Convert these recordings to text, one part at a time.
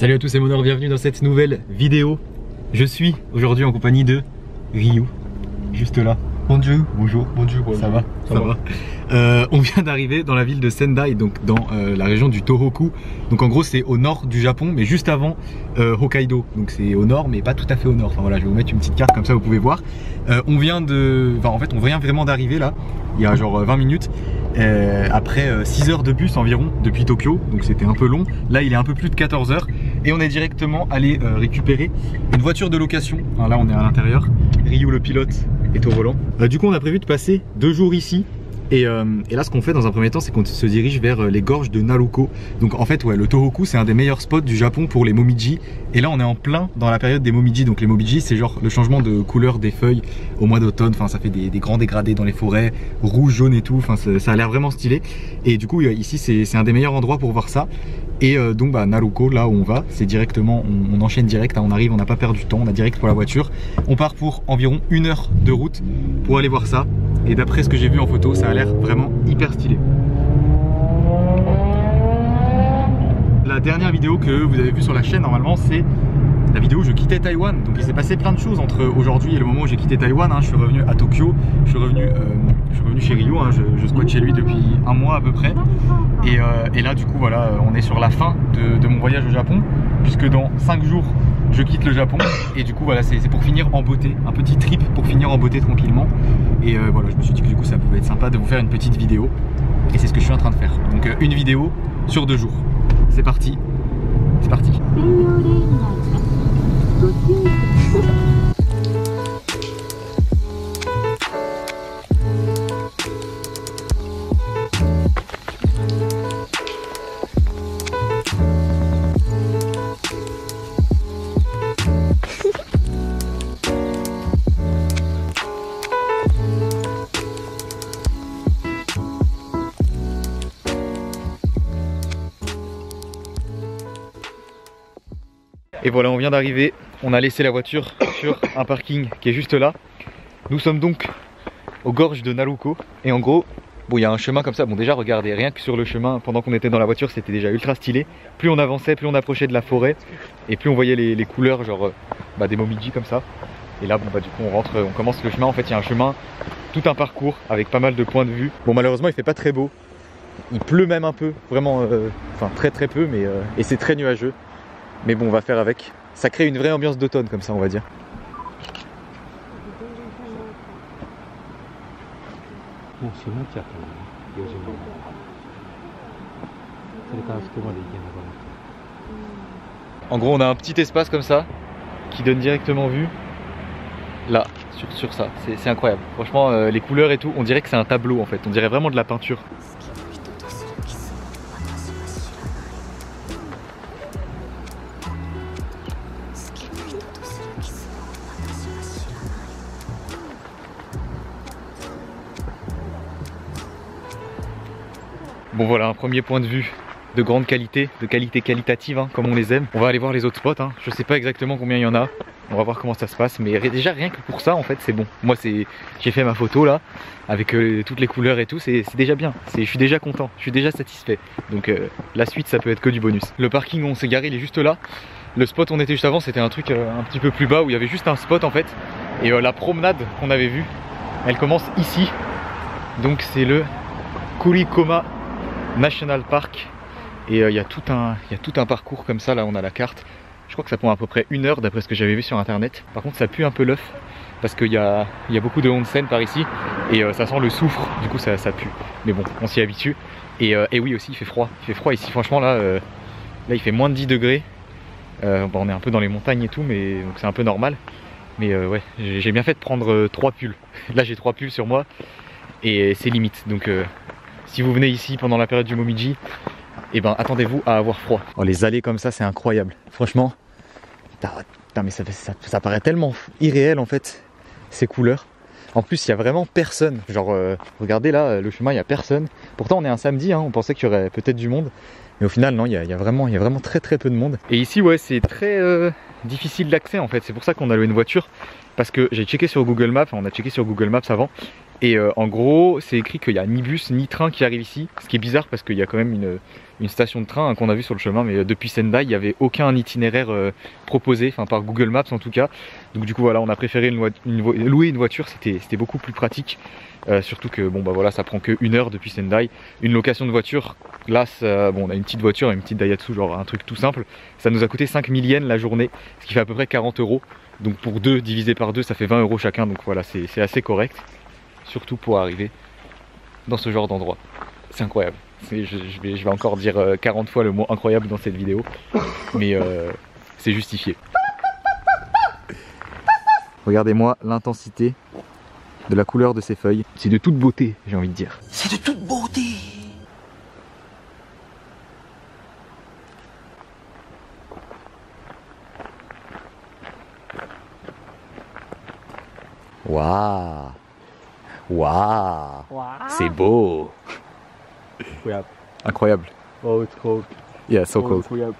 Salut à tous, c'est Monor, bienvenue dans cette nouvelle vidéo. Je suis aujourd'hui en compagnie de Ryu, juste là. Bonjour. Bonjour. Bonjour. Ça va? Ça va. On vient d'arriver dans la ville de Sendai, donc dans la région du Tohoku. Donc en gros c'est au nord du Japon, mais juste avant Hokkaido. Donc c'est au nord, mais pas tout à fait au nord. Enfin voilà, je vais vous mettre une petite carte comme ça vous pouvez voir. On vient vraiment d'arriver là, il y a genre 20 minutes. Après 6 heures de bus environ depuis Tokyo, donc c'était un peu long. Là il est un peu plus de 14 heures et on est directement allé récupérer une voiture de location. Alors là on est à l'intérieur, Ryu le pilote est au volant. Du coup on a prévu de passer 2 jours ici. Et là ce qu'on fait dans un premier temps, c'est qu'on se dirige vers les gorges de Naruko. Donc en fait ouais, le Tohoku c'est un des meilleurs spots du Japon pour les momiji. Et là on est en plein dans la période des momiji. Donc les momiji c'est genre le changement de couleur des feuilles au mois d'automne. Enfin ça fait des grands dégradés dans les forêts, rouge, jaune et tout. Enfin ça a l'air vraiment stylé. Et du coup ici c'est un des meilleurs endroits pour voir ça. Et donc Naruko, là où on va, c'est directement, on enchaîne direct, hein, on arrive, on n'a pas perdu de temps, on a direct pour la voiture. On part pour environ 1 heure de route pour aller voir ça. Et d'après ce que j'ai vu en photo, ça a l'air vraiment hyper stylé. La dernière vidéo que vous avez vue sur la chaîne normalement, c'est la vidéo où je quittais Taïwan. Donc il s'est passé plein de choses entre aujourd'hui et le moment où j'ai quitté Taïwan, hein. Je suis revenu à Tokyo, je suis revenu chez Ryu, hein. Je squatte chez lui depuis 1 mois à peu près. Et là du coup voilà, on est sur la fin de mon voyage au Japon, puisque dans 5 jours je quitte le Japon. Et du coup voilà, c'est pour finir en beauté, un petit trip pour finir en beauté tranquillement. Et voilà, je me suis dit que du coup ça pouvait être sympa de vous faire une petite vidéo. Et c'est ce que je suis en train de faire. Donc une vidéo sur 2 jours. C'est parti, c'est parti. Et voilà, on vient d'arriver, on a laissé la voiture sur un parking qui est juste là. Nous sommes donc aux gorges de Naruko. Et en gros, bon, il y a un chemin comme ça. Bon déjà regardez, rien que sur le chemin, pendant qu'on était dans la voiture, c'était déjà ultra stylé. Plus on avançait, plus on approchait de la forêt. Et plus on voyait les couleurs genre des momiji comme ça. Et là bon, du coup on rentre, on commence le chemin. En fait il y a un chemin, tout un parcours avec pas mal de points de vue. Bon malheureusement il fait pas très beau. Il pleut même un peu, vraiment, enfin très peu, mais et c'est très nuageux. Mais bon, on va faire avec. Ça crée une vraie ambiance d'automne comme ça, on va dire. En gros, on a un petit espace comme ça qui donne directement vue là, sur ça. C'est incroyable. Franchement, les couleurs et tout, on dirait que c'est un tableau en fait. On dirait vraiment de la peinture. Bon voilà, un premier point de vue de grande qualité, de qualité qualitative, hein, comme on les aime. On va aller voir les autres spots, hein. Je sais pas exactement combien il y en a, on va voir comment ça se passe, mais déjà rien que pour ça en fait c'est bon. Moi j'ai fait ma photo là, avec toutes les couleurs et tout, c'est déjà bien, je suis déjà content, je suis déjà satisfait. Donc la suite ça peut être que du bonus. Le parking où on s'est garé il est juste là. Le spot où on était juste avant c'était un truc un petit peu plus bas où il y avait juste un spot en fait. Et la promenade qu'on avait vue, elle commence ici. Donc c'est le Kurikoma National Park. Et il y a tout un parcours comme ça. Là on a la carte. Je crois que ça prend à peu près 1 heure d'après ce que j'avais vu sur internet. Par contre ça pue un peu l'œuf parce qu'il y a beaucoup de onsen par ici. Et ça sent le soufre, du coup ça pue. Mais bon, on s'y habitue. Et oui aussi il fait froid ici. Franchement là il fait moins de 10 degrés. On est un peu dans les montagnes et tout, mais donc c'est un peu normal. Mais ouais, j'ai bien fait de prendre 3 pulls. Là j'ai 3 pulls sur moi. Et c'est limite. Donc si vous venez ici pendant la période du momiji, et ben attendez-vous à avoir froid. Oh, les allées comme ça c'est incroyable. Franchement, putain, mais ça paraît tellement irréel en fait, ces couleurs. En plus il y a vraiment personne. Genre regardez là, le chemin il y a personne. Pourtant on est un samedi, hein, on pensait qu'il y aurait peut-être du monde. Mais au final non, il y a vraiment très peu de monde. Et ici ouais c'est très difficile d'accès en fait. C'est pour ça qu'on a loué une voiture. Parce que j'ai checké sur Google Maps, on a checké sur Google Maps avant. Et en gros, c'est écrit qu'il n'y a ni bus ni train qui arrive ici. Ce qui est bizarre parce qu'il y a quand même une station de train hein, qu'on a vu sur le chemin. Mais depuis Sendai, il n'y avait aucun itinéraire proposé, enfin par Google Maps en tout cas. Donc du coup voilà, on a préféré louer une voiture, c'était beaucoup plus pratique. Surtout que bon bah voilà, ça prend que 1 heure depuis Sendai. Une location de voiture, là bon, on a une petite voiture, une petite Daihatsu, genre un truc tout simple. Ça nous a coûté 5000 yens la journée, ce qui fait à peu près 40 euros. Donc pour 2 divisé par 2, ça fait 20 euros chacun. Donc voilà, c'est assez correct. Surtout pour arriver dans ce genre d'endroit. C'est incroyable. Je vais encore dire 40 fois le mot incroyable dans cette vidéo. Mais c'est justifié. Regardez-moi l'intensité de la couleur de ces feuilles. C'est de toute beauté, j'ai envie de dire. C'est de toute beauté. Waouh. Waouh. C'est beau. Incroyable. Oh, it's cold. Yeah, so cold. Incroyable.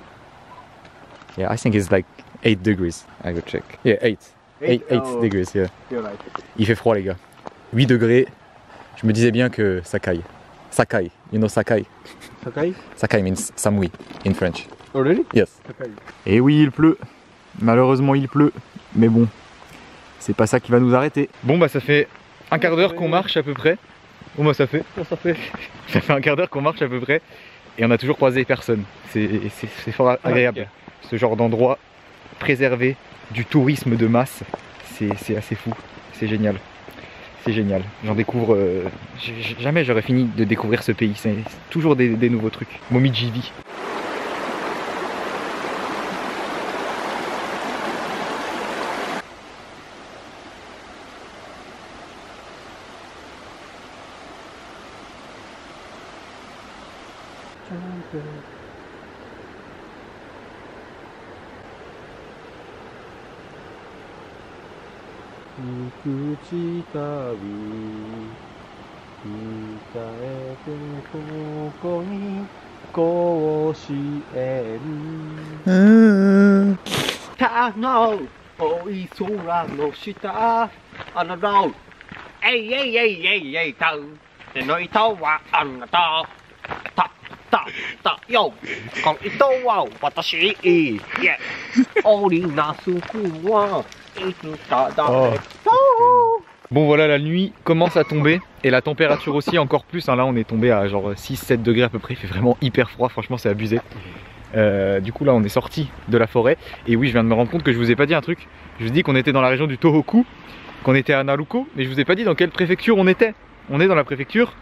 Yeah, I think it's like 8 degrees. I will check. Yeah, 8. 8 oh. degrees, yeah. You're right. Il fait froid les gars. 8 degrés. Je me disais bien que Sakai. Sakai. You know Sakai? Sakai? Sakai means samui in French. Oh, really? Yes. Sakai. Et oui, il pleut. Malheureusement, il pleut. Mais bon, c'est pas ça qui va nous arrêter. Bon bah ça fait un quart d'heure qu'on marche à peu près. Bon bah ça fait. Ça fait. Ça fait un quart d'heure qu'on marche à peu près. Et on a toujours croisé personne. C'est fort agréable. Ce genre d'endroit préservé du tourisme de masse. C'est assez fou. C'est génial. C'est génial. J'en découvre. Jamais j'aurais fini de découvrir ce pays. C'est toujours des nouveaux trucs. Momiji. Bon voilà, la nuit commence à tomber et la température aussi encore plus hein. Là on est tombé à genre 6-7 degrés à peu près, il fait vraiment hyper froid, franchement c'est abusé. Du coup là on est sorti de la forêt. Et oui, je viens de me rendre compte que je vous ai pas dit un truc. Je vous ai dit qu'on était dans la région du Tohoku, qu'on était à Naruko, mais je vous ai pas dit dans quelle préfecture on était. On est dans la préfecture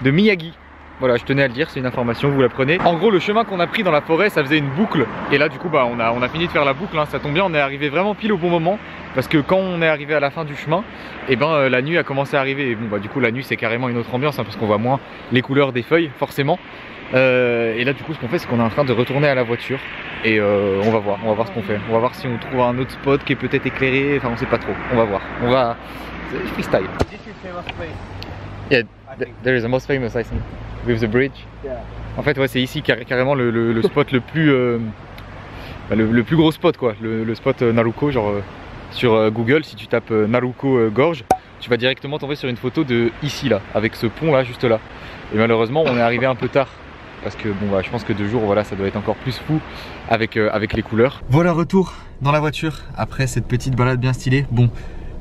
de Miyagi. Voilà, je tenais à le dire, c'est une information, vous la prenez. En gros, le chemin qu'on a pris dans la forêt, ça faisait une boucle. Et là, du coup, bah, on a fini de faire la boucle, hein. Ça tombe bien, on est arrivé vraiment pile au bon moment. Parce que quand on est arrivé à la fin du chemin, et ben la nuit a commencé à arriver. Et bon, bah, du coup, la nuit, c'est carrément une autre ambiance, hein, parce qu'on voit moins les couleurs des feuilles, forcément. Et là, du coup, ce qu'on fait, c'est qu'on est en train de retourner à la voiture. Et on va voir ce qu'on fait. On va voir si on trouve un autre spot qui est peut-être éclairé. Enfin, on sait pas trop. On va voir. On va. Freestyle. Yeah, there is the most famous, I think. With the bridge. Yeah. En fait, ouais, c'est ici carrément le spot le plus le plus gros spot quoi. Le spot Naruko, genre sur Google, si tu tapes Naruko gorge, tu vas directement tomber sur une photo de ici là, avec ce pont là, juste là. Et malheureusement, on est arrivé un peu tard. Parce que bon bah je pense que 2 jours voilà ça doit être encore plus fou avec les couleurs. Voilà, retour dans la voiture après cette petite balade bien stylée. Bon,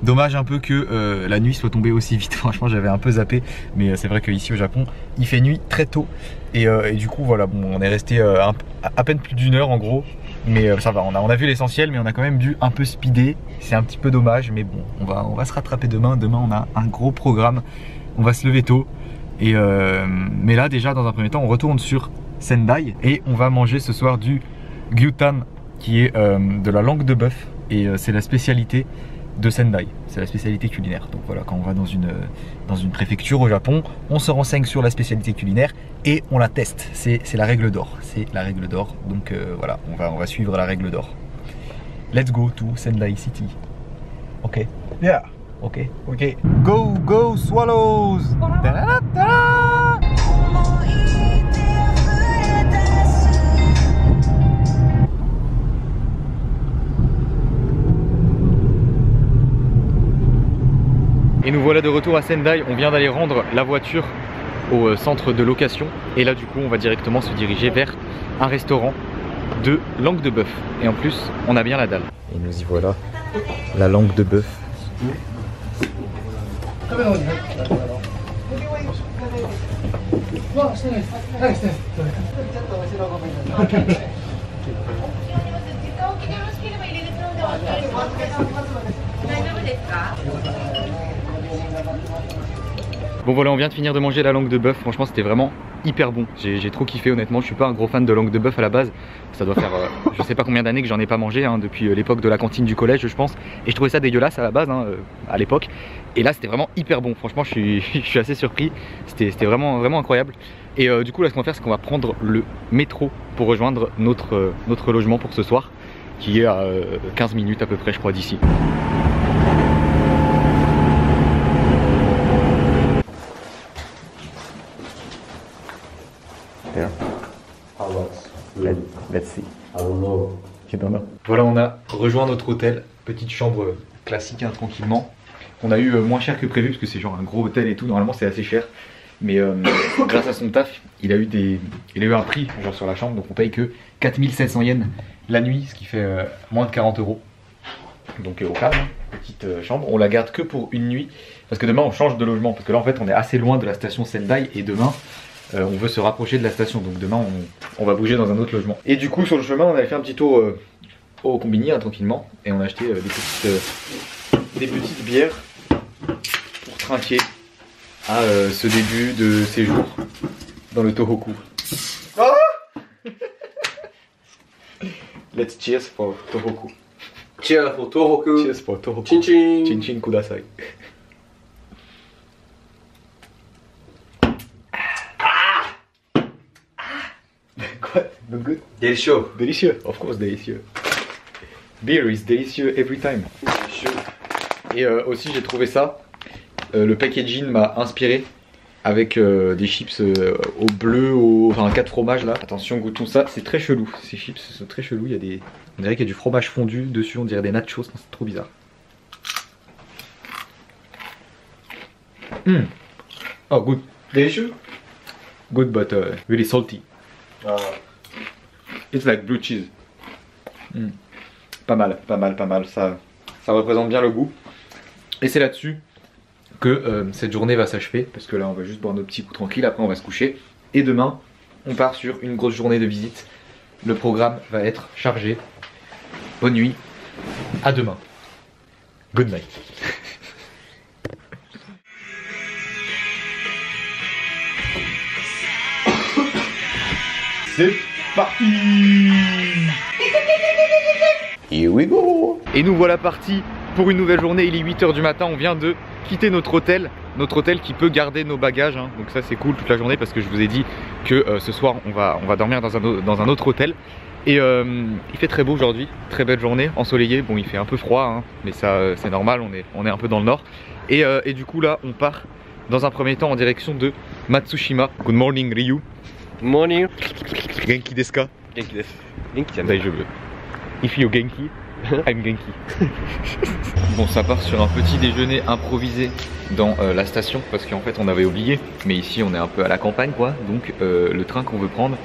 dommage un peu que la nuit soit tombée aussi vite. Franchement j'avais un peu zappé, mais c'est vrai qu'ici au Japon il fait nuit très tôt. Et du coup voilà, bon, on est resté à peine plus d'1 heure en gros. Mais ça va, on a vu l'essentiel, mais on a quand même dû un peu speeder. C'est un petit peu dommage, mais bon, on va se rattraper demain. Demain on a un gros programme, on va se lever tôt. Et mais là déjà dans un premier temps on retourne sur Sendai et on va manger ce soir du gyutan qui est de la langue de bœuf et c'est la spécialité de Sendai, c'est la spécialité culinaire. Donc voilà, quand on va dans une préfecture au Japon, on se renseigne sur la spécialité culinaire et on la teste. C'est la règle d'or, c'est la règle d'or. Donc voilà, on va suivre la règle d'or. Let's go to Sendai City. Ok. Yeah. Ok. Ok. Go Swallows. Et nous voilà de retour à Sendai. On vient d'aller rendre la voiture au centre de location. Et là du coup on va directement se diriger vers un restaurant de langue de bœuf. Et en plus on a bien la dalle. Et nous y voilà, la langue de bœuf. Bon voilà, on vient de finir de manger la langue de bœuf. Franchement c'était vraiment hyper bon. J'ai trop kiffé honnêtement. Je suis pas un gros fan de langue de bœuf à la base. Ça doit faire je sais pas combien d'années que j'en ai pas mangé hein, depuis l'époque de la cantine du collège je pense. Et je trouvais ça dégueulasse à la base hein, à l'époque. Et là c'était vraiment hyper bon. Franchement je suis assez surpris. C'était vraiment incroyable. Et du coup là ce qu'on va faire c'est qu'on va prendre le métro pour rejoindre notre logement pour ce soir, qui est à 15 minutes à peu près je crois d'ici. Let's see. I don't know. Voilà, on a rejoint notre hôtel, petite chambre classique hein, tranquillement. On a eu moins cher que prévu parce que c'est genre un gros hôtel et tout, normalement c'est assez cher. Mais grâce à son taf, il a eu un prix genre sur la chambre, donc on paye que 4700 yens la nuit, ce qui fait moins de 40 €. Donc au calme, petite chambre, on la garde que pour une nuit parce que demain on change de logement, parce que là en fait on est assez loin de la station Sendai et demain on veut se rapprocher de la station, donc demain on va bouger dans un autre logement. Et du coup sur le chemin on avait fait un petit tour au combini hein, tranquillement, et on a acheté des petites bières pour trinquer à ce début de séjour dans le Tohoku. Ah Let's cheers for Tohoku. Cheers for Tohoku. Cheers for Tohoku. Chin chin. Chin chin kudasai. Quoi? Not good? Delicious. Delicious, of course delicious. Beer is delicious every time. Et aussi j'ai trouvé ça. Le packaging m'a inspiré avec des chips au bleu, enfin 4 fromages là. Attention, goûtons ça, c'est très chelou. Ces chips sont très chelous, il y a des... on dirait qu'il y a du fromage fondu dessus, on dirait des nachos, c'est trop bizarre. Oh good. Delicious. Good but really salty. It's like blue cheese. Pas mal, ça représente bien le goût. Et c'est là-dessus que cette journée va s'achever, parce que là on va juste boire nos petits coups tranquilles, après on va se coucher. Et demain, on part sur une grosse journée de visite. Le programme va être chargé. Bonne nuit, à demain. Good night. C'est parti! Here we go! Et nous voilà partis pour une nouvelle journée. Il est 8 h du matin, on vient de quitter notre hôtel qui peut garder nos bagages hein. Donc ça c'est cool toute la journée, parce que je vous ai dit que ce soir on va dormir dans un autre hôtel. Et il fait très beau aujourd'hui, très belle journée, ensoleillée. Bon il fait un peu froid hein, mais ça c'est normal, on est un peu dans le nord. Et du coup là on part dans un premier temps en direction de Matsushima. Good morning Ryu. Morning. Genki desu ka? Genki desu. Genki Daijoubu. If you Genki, I'm Genki. Bon, ça part sur un petit déjeuner improvisé dans la station, parce qu'en fait on avait oublié, mais ici on est un peu à la campagne quoi, donc le train qu'on veut prendre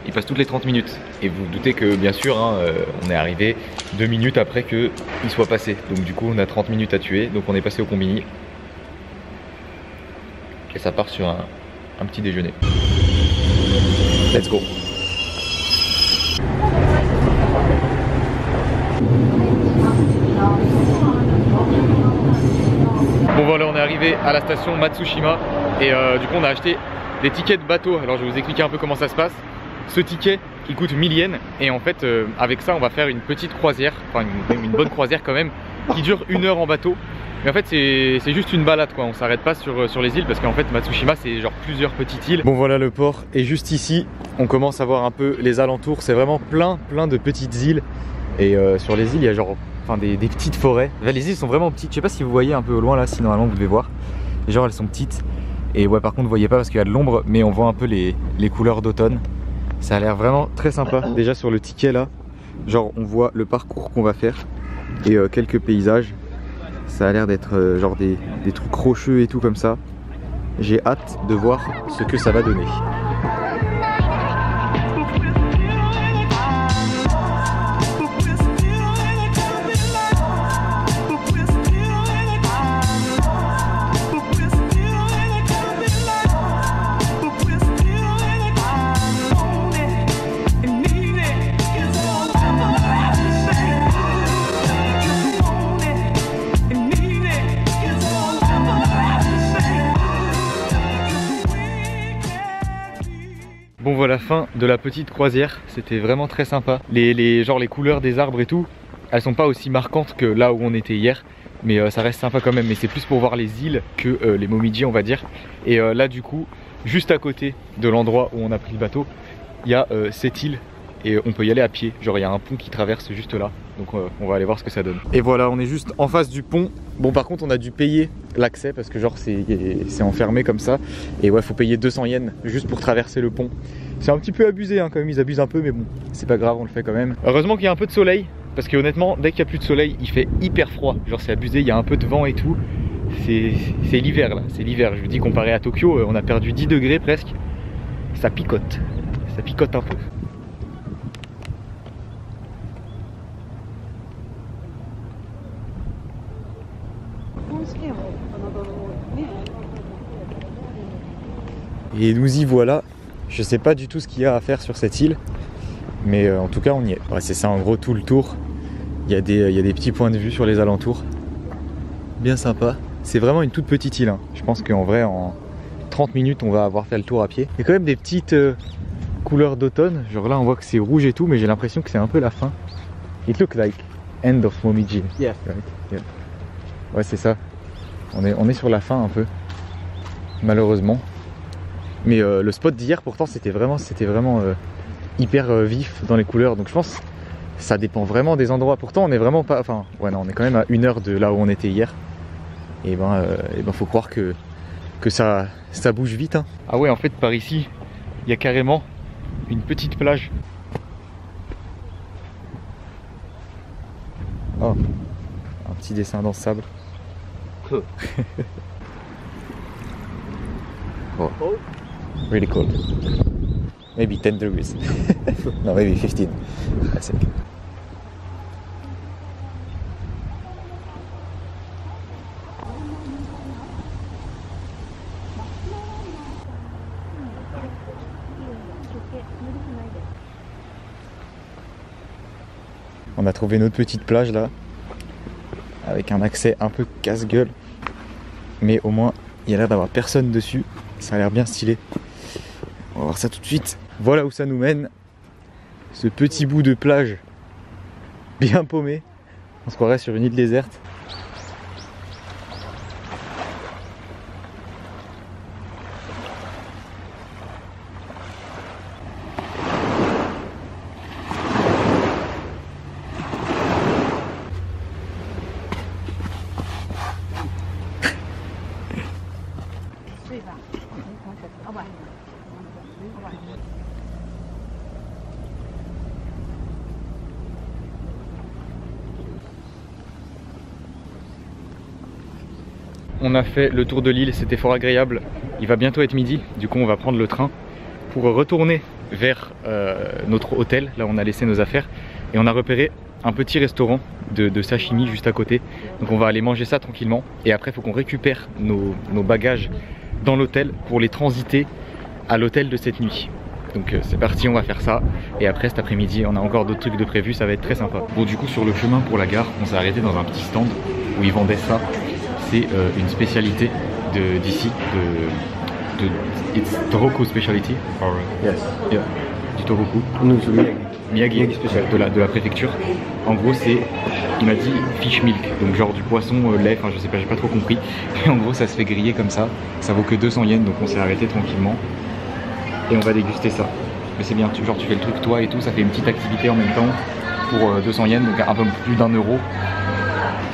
il passe toutes les 30 minutes. Et vous vous doutez que bien sûr hein, on est arrivé 2 minutes après qu'il soit passé, donc du coup on a 30 minutes à tuer, donc on est passé au combini. Et ça part sur un petit déjeuner. Let's go. Bon voilà, on est arrivé à la station Matsushima et du coup on a acheté des tickets de bateau. Alors je vais vous expliquer un peu comment ça se passe. Ce ticket il coûte 1000 yens et en fait avec ça on va faire une petite croisière, enfin une bonne croisière quand même, qui dure 1 heure en bateau. Mais en fait c'est juste une balade quoi, on s'arrête pas sur les îles, parce qu'en fait Matsushima c'est genre plusieurs petites îles. Bon voilà, le port est juste ici, on commence à voir un peu les alentours, c'est vraiment plein de petites îles. Et sur les îles il y a genre des petites forêts. Les îles sont vraiment petites, je sais pas si vous voyez un peu au loin là, si normalement vous devez voir. Et genre elles sont petites. Et ouais par contre vous voyez pas parce qu'il y a de l'ombre, mais on voit un peu les couleurs d'automne. Ça a l'air vraiment très sympa. Déjà sur le ticket là, genre on voit le parcours qu'on va faire et quelques paysages. Ça a l'air d'être genre des trucs rocheux et tout comme ça. J'ai hâte de voir ce que ça va donner. Bon voilà, fin de la petite croisière, c'était vraiment très sympa. Genre les couleurs des arbres et tout, elles sont pas aussi marquantes que là où on était hier, mais ça reste sympa quand même. Mais c'est plus pour voir les îles que les Momiji on va dire. Et là du coup, juste à côté de l'endroit où on a pris le bateau, il y a cette île et on peut y aller à pied. Genre il y a un pont qui traverse juste là, donc on va aller voir ce que ça donne. Et voilà, on est juste en face du pont. Bon par contre on a dû payer l'accès parce que genre c'est enfermé comme ça. Et ouais, faut payer 200 yens juste pour traverser le pont. C'est un petit peu abusé hein, quand même, ils abusent un peu, mais bon, c'est pas grave, on le fait quand même. Heureusement qu'il y a un peu de soleil, parce que honnêtement, dès qu'il n'y a plus de soleil, il fait hyper froid. Genre c'est abusé, il y a un peu de vent et tout. C'est l'hiver là, c'est l'hiver. Je vous dis, comparé à Tokyo, on a perdu 10 degrés presque. Ça picote un peu. Et nous y voilà. Je sais pas du tout ce qu'il y a à faire sur cette île, mais en tout cas on y est. Ouais, c'est ça en gros tout le tour. Il y a des petits points de vue sur les alentours. Bien sympa. C'est vraiment une toute petite île. Hein. Je pense qu'en vrai en 30 minutes on va avoir fait le tour à pied. Il y a quand même des petites couleurs d'automne. Genre là on voit que c'est rouge et tout, mais j'ai l'impression que c'est un peu la fin. It looks like end of Momiji. Yeah. Right? Yeah. Ouais c'est ça. On est sur la fin un peu. Malheureusement. Mais le spot d'hier pourtant c'était vraiment hyper vif dans les couleurs, donc je pense que ça dépend vraiment des endroits. Pourtant on est vraiment pas, enfin ouais non, on est quand même à 1 heure de là où on était hier. Et ben faut croire que ça bouge vite hein. Ah ouais, en fait par ici il y a carrément une petite plage. Oh, un petit dessin dans ce sable. Oh. Really cold. Maybe 10 degrees. No, maybe 15, I think. On a trouvé notre petite plage là, avec un accès un peu casse-gueule, mais au moins il y a l'air d'avoir personne dessus. Ça a l'air bien stylé. On va voir ça tout de suite. Voilà où ça nous mène. Ce petit bout de plage bien paumé. On se croirait sur une île déserte. On a fait le tour de l'île, c'était fort agréable. Il va bientôt être midi, du coup on va prendre le train pour retourner vers notre hôtel, là où on a laissé nos affaires. Et on a repéré un petit restaurant de sashimi juste à côté. Donc on va aller manger ça tranquillement. Et après il faut qu'on récupère nos bagages dans l'hôtel pour les transiter à l'hôtel de cette nuit. Donc c'est parti, on va faire ça. Et après cet après-midi on a encore d'autres trucs de prévus, ça va être très sympa. Bon du coup sur le chemin pour la gare, on s'est arrêté dans un petit stand où ils vendaient ça. C'est une spécialité d'ici, it's Tohoku speciality. Or, Yes. Yeah, du Tohoku. No, it's Miyagi spécial de la préfecture. En gros c'est, il m'a dit fish milk, donc genre du poisson lait, enfin je sais pas, j'ai pas trop compris. Et en gros ça se fait griller comme ça vaut que 200 yens, donc on s'est arrêté tranquillement. Et on va déguster ça. Mais c'est bien, genre tu fais le truc toi et tout, ça fait une petite activité en même temps pour 200 yens, donc un peu plus d'1 euro.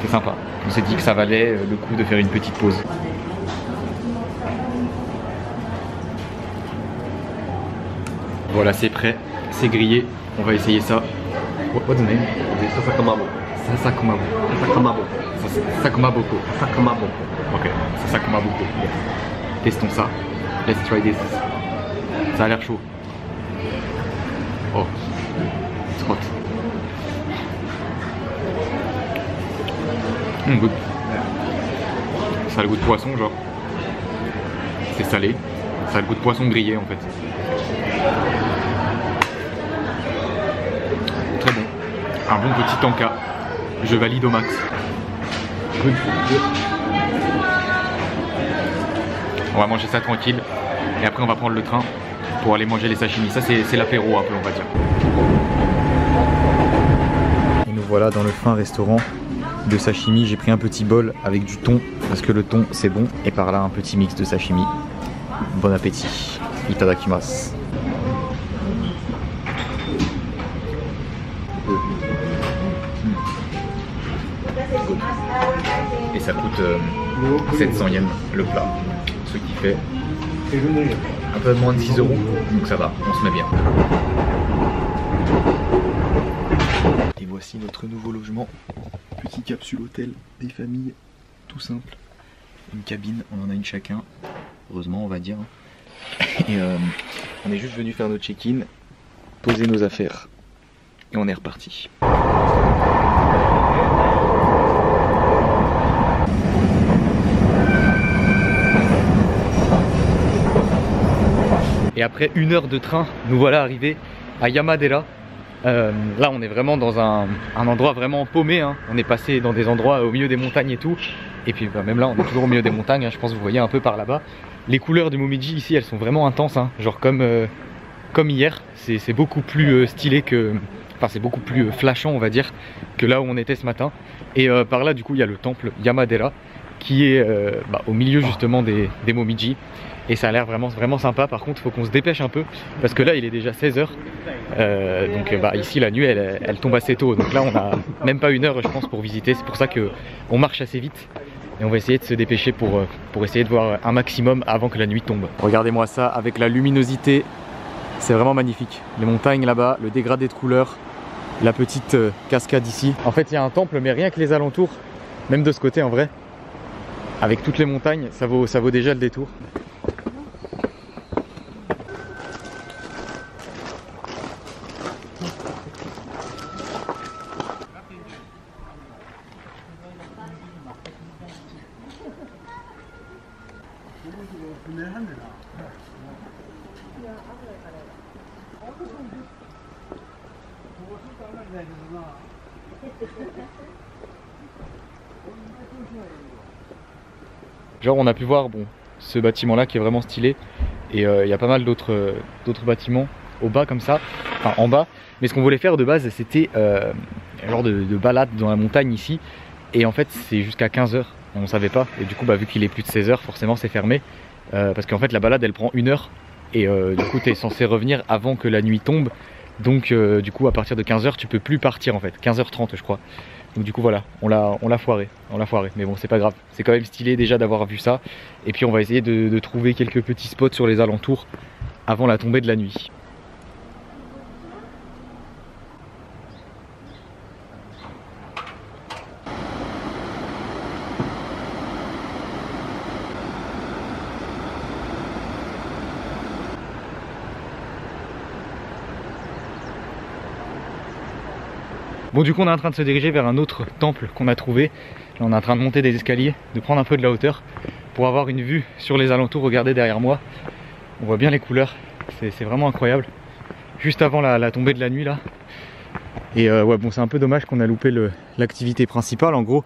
C'est sympa. On s'est dit que ça valait le coup de faire une petite pause. Voilà, c'est prêt, c'est grillé. On va essayer ça. What's the name? Sasakamabo. Sasakamabo. Sasakamabo. Sakumaboko. Sakamaboko. Ok, c'est Sakumaboko. Testons ça. Let's try this. Ça a l'air chaud. Oh, it's hot. Good. Ça a le goût de poisson, genre. C'est salé. Ça a le goût de poisson grillé en fait. Très bon. Un bon petit tanka. Je valide au max. Good. On va manger ça tranquille. Et après on va prendre le train pour aller manger les sashimi. Ça c'est l'apéro un peu on va dire. Et nous voilà dans le fin restaurant de sashimi. J'ai pris un petit bol avec du thon parce que le thon c'est bon. Et par là un petit mix de sashimi. Bon appétit. Itadakimasu. Et ça coûte 700 yens le plat. Ce qui fait un peu moins de 6 €. Donc ça va, on se met bien. Et voici notre nouveau logement. Petit capsule hôtel des familles. Tout simple. Une cabine, on en a une chacun. Heureusement on va dire. Et on est juste venu faire notre check-in, poser nos affaires et on est reparti. Et après 1 heure de train, nous voilà arrivés à Yamadera. Là on est vraiment dans un endroit vraiment paumé, hein. On est passé dans des endroits au milieu des montagnes et tout. Et puis bah, même là on est toujours au milieu des montagnes, hein. Je pense que vous voyez un peu par là-bas. Les couleurs du Momiji ici elles sont vraiment intenses, hein. Genre comme hier. C'est beaucoup plus stylé que... Enfin c'est beaucoup plus flashant on va dire que là où on était ce matin. Et par là du coup il y a le temple Yamadera qui est au milieu justement des Momiji. Et ça a l'air vraiment sympa. Par contre il faut qu'on se dépêche un peu parce que là il est déjà 16 h. Donc ici la nuit elle tombe assez tôt. Donc là on a même pas 1 heure je pense pour visiter. C'est pour ça qu'on marche assez vite. Et on va essayer de se dépêcher pour essayer de voir un maximum avant que la nuit tombe. Regardez-moi ça avec la luminosité. C'est vraiment magnifique. Les montagnes là-bas, le dégradé de couleurs, la petite cascade ici. En fait il y a un temple mais rien que les alentours, même de ce côté en vrai. Avec toutes les montagnes, ça vaut déjà le détour. Genre on a pu voir ce bâtiment là qui est vraiment stylé et il y a pas mal d'autres bâtiments au bas comme ça, enfin en bas, mais ce qu'on voulait faire de base c'était genre de balade dans la montagne ici et en fait c'est jusqu'à 15 h, on savait pas et du coup vu qu'il est plus de 16 h forcément c'est fermé parce qu'en fait la balade elle prend 1 heure et du coup tu es censé revenir avant que la nuit tombe donc du coup à partir de 15 h tu peux plus partir en fait, 15 h 30 je crois. Donc du coup voilà, on l'a foiré, mais bon c'est pas grave, c'est quand même stylé déjà d'avoir vu ça. Et puis on va essayer de trouver quelques petits spots sur les alentours avant la tombée de la nuit. Bon du coup on est en train de se diriger vers un autre temple qu'on a trouvé. Là on est en train de monter des escaliers, de prendre un peu de la hauteur pour avoir une vue sur les alentours. Regardez derrière moi, on voit bien les couleurs, c'est vraiment incroyable. Juste avant la tombée de la nuit là. Et ouais bon c'est un peu dommage qu'on a loupé l'activité principale. En gros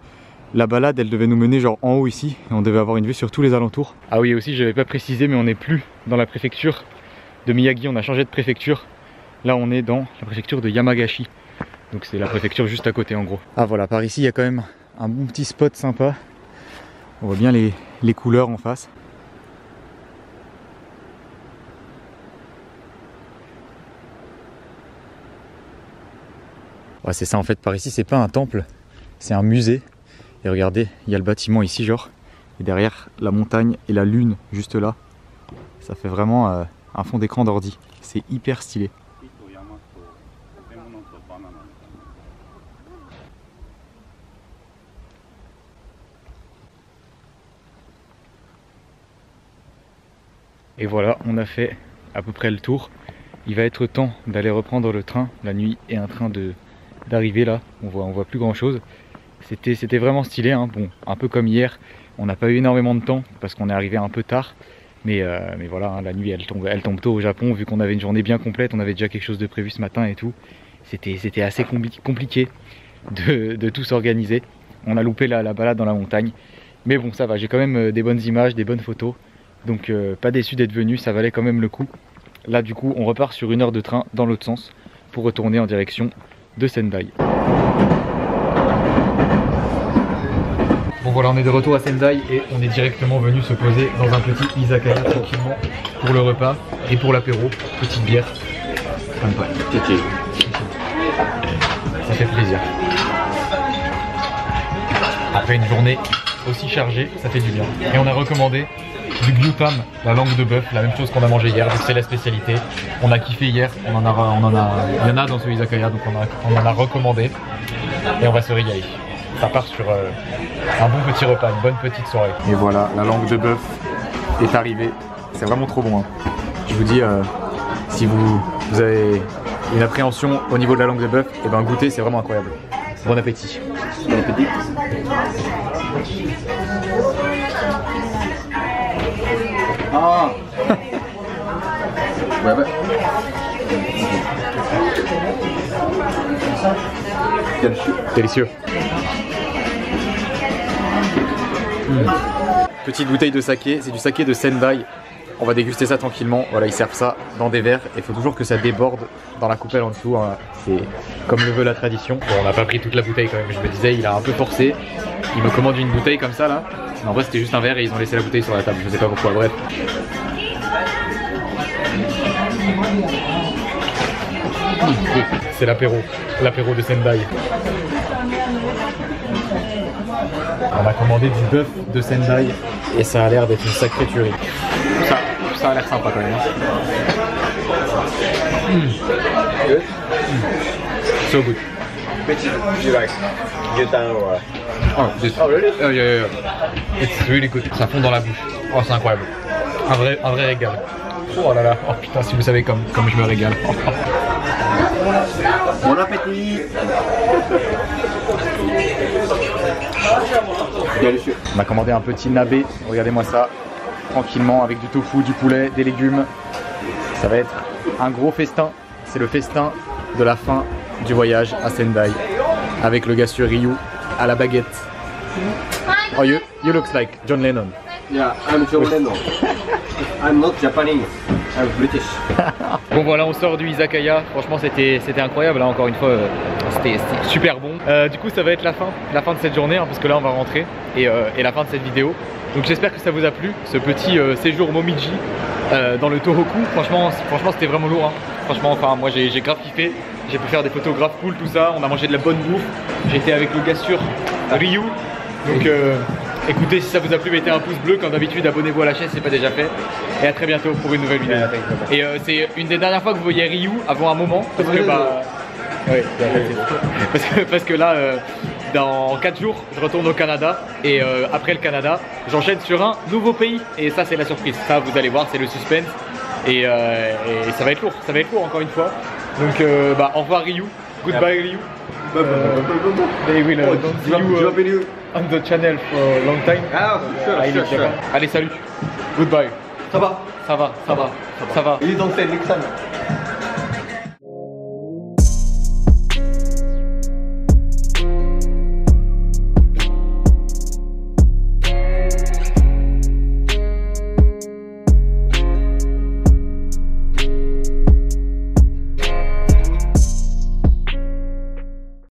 la balade elle devait nous mener genre en haut ici et on devait avoir une vue sur tous les alentours. Ah oui aussi j'avais pas précisé mais on n'est plus dans la préfecture de Miyagi, on a changé de préfecture. Là on est dans la préfecture de Yamagashi. Donc c'est la préfecture juste à côté en gros. Ah voilà, par ici il y a quand même un bon petit spot sympa. On voit bien les couleurs en face. Ouais c'est ça en fait, par ici c'est pas un temple, c'est un musée. Et regardez, il y a le bâtiment ici genre. Et derrière la montagne et la lune juste là. Ça fait vraiment un fond d'écran d'ordi. C'est hyper stylé. Et voilà, on a fait à peu près le tour. Il va être temps d'aller reprendre le train. La nuit est en train d'arriver là. On voit plus grand chose. C'était vraiment stylé, hein. Bon, un peu comme hier. On n'a pas eu énormément de temps parce qu'on est arrivé un peu tard. Mais voilà, hein, la nuit elle tombe tôt au Japon. Vu qu'on avait une journée bien complète, on avait déjà quelque chose de prévu ce matin et tout. C'était assez compliqué de tout s'organiser. On a loupé la balade dans la montagne. Mais bon, ça va, j'ai quand même des bonnes images, des bonnes photos. Donc pas déçu d'être venu, ça valait quand même le coup. Là du coup, on repart sur 1 heure de train dans l'autre sens pour retourner en direction de Sendai. Bon voilà, on est de retour à Sendai et on est directement venu se poser dans un petit izakaya tranquillement pour le repas et pour l'apéro. Petite bière. Sympa. Ça fait plaisir. Après une journée aussi chargée, ça fait du bien. Et on a recommandé du gyutam, la langue de bœuf, la même chose qu'on a mangé hier, donc c'est la spécialité. On a kiffé hier, il y en a dans ce izakaya, donc on en a recommandé et on va se régaler. Ça part sur un bon petit repas, une bonne petite soirée. Et voilà, la langue de bœuf est arrivée. C'est vraiment trop bon, hein. Je vous dis, si vous avez une appréhension au niveau de la langue de bœuf, et ben goûter, c'est vraiment incroyable. Bon appétit. Bon appétit. Ah. Ouais. Délicieux. Petite bouteille de saké, c'est du saké de Sendai. On va déguster ça tranquillement. Voilà, ils servent ça dans des verres et il faut toujours que ça déborde dans la coupelle en dessous, hein. C'est comme le veut la tradition. Bon, on n'a pas pris toute la bouteille quand même, je me disais, il a un peu forcé. Il me commande une bouteille comme ça là. Mais en vrai c'était juste un verre et ils ont laissé la bouteille sur la table, je sais pas pourquoi, bref. C'est l'apéro de Sendai. On a commandé du bœuf de Sendai et ça a l'air d'être une sacrée tuerie. Ça a l'air sympa quand même. Good? So good. Which do you like? Gyutam or? Oh, this. Oh really? Oh yeah. It's really good. Ça fond dans la bouche. Oh, c'est incroyable. Un vrai régal. Oh là là. Oh putain, si vous savez comme je me régale. Bon appétit! Délicieux. On a commandé un petit nabe. Regardez-moi ça. Tranquillement avec du tofu, du poulet, des légumes. Ça va être un gros festin. C'est le festin de la fin du voyage à Sendai avec le gars sur Ryu à la baguette. Oh, you looks like John Lennon. Yeah, I'm John Lennon. I'm not Japanese, I'm British. Bon voilà, on sort du izakaya. Franchement c'était incroyable, hein. Encore une fois c'était super bon. Du coup ça va être la fin de cette journée, hein, parce que là on va rentrer et la fin de cette vidéo. Donc j'espère que ça vous a plu, ce petit séjour Momiji dans le Tohoku. Franchement c'était vraiment lourd, hein. Franchement, enfin moi j'ai grave kiffé. J'ai pu faire des photos grave cool, tout ça. On a mangé de la bonne bouffe. J'étais avec le gars sur Ryu. Donc écoutez, si ça vous a plu, mettez un pouce bleu. Comme d'habitude, abonnez-vous à la chaîne si ce n'est pas déjà fait. Et à très bientôt pour une nouvelle vidéo. Et c'est une des dernières fois que vous voyez Ryu avant un moment. Parce que parce que là, dans 4 jours, je retourne au Canada. Et après le Canada, j'enchaîne sur un nouveau pays. Et ça, c'est la surprise. Ça, vous allez voir, c'est le suspense. Et ça va être lourd encore une fois. Donc au revoir Ryu. Goodbye Ryu. They will see you on the channel for a long time. Ah, sure. Allez, salut. Goodbye. Ça va? Ça va. Il est dans le tel,